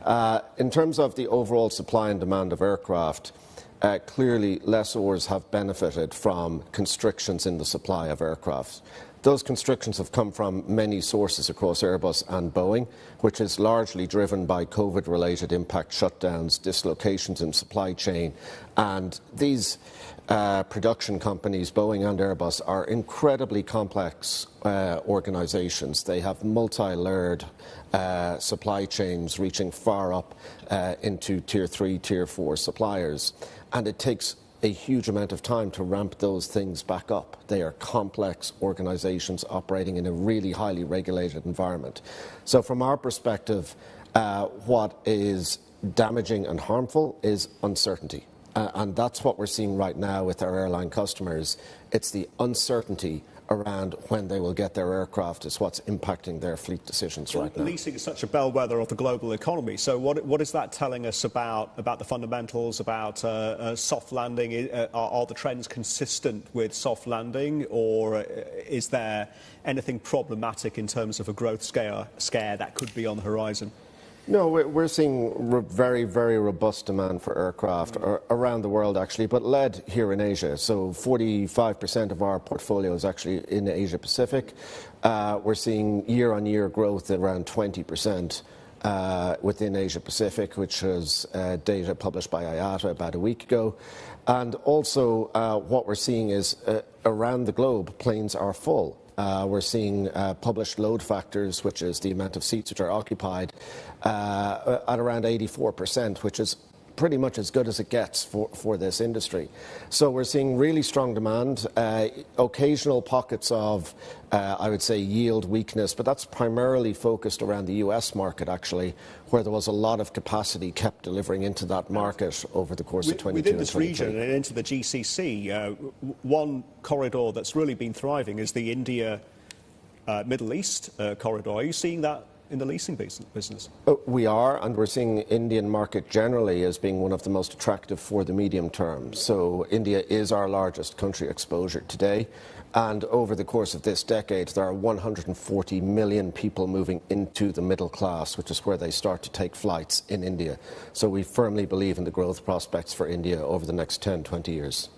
In terms of the overall supply and demand of aircraft, clearly lessors have benefited from constrictions in the supply of aircraft. Those constrictions have come from many sources across Airbus and Boeing, which is largely driven by COVID-related impact shutdowns, dislocations in supply chain, and these production companies, Boeing and Airbus, are incredibly complex organisations. They have multi-layered supply chains reaching far up into Tier 3, Tier 4 suppliers, and it takes a huge amount of time to ramp those things back up. They are complex organisations operating in a really highly regulated environment. So from our perspective, what is damaging and harmful is uncertainty. And that's what we're seeing right now with our airline customers. It's the uncertainty around when they will get their aircraft is what's impacting their fleet decisions right now. Leasing is such a bellwether of the global economy. So what is that telling us about the fundamentals, about soft landing? Are the trends consistent with soft landing, or is there anything problematic in terms of a growth scare that could be on the horizon? No, we're seeing very, very robust demand for aircraft around the world, actually, but led here in Asia. So 45% of our portfolio is actually in Asia Pacific. We're seeing year-on-year growth at around 20% within Asia Pacific, which was data published by IATA about a week ago. And also what we're seeing is around the globe, planes are full. We're seeing published load factors, which is the amount of seats which are occupied, at around 84%, which is pretty much as good as it gets for this industry. So we're seeing really strong demand, occasional pockets of, I would say, yield weakness, but that's primarily focused around the US market, actually, where there was a lot of capacity kept delivering into that market over the course of 2022 Within and this 2023. region and into the GCC, one corridor that's really been thriving is the India-Middle East corridor. Are you seeing that in the leasing business? We are, and we're seeing the Indian market generally as being one of the most attractive for the medium term. So India is our largest country exposure today, and over the course of this decade there are 140 million people moving into the middle class, which is where they start to take flights in India. So we firmly believe in the growth prospects for India over the next 10, 20 years.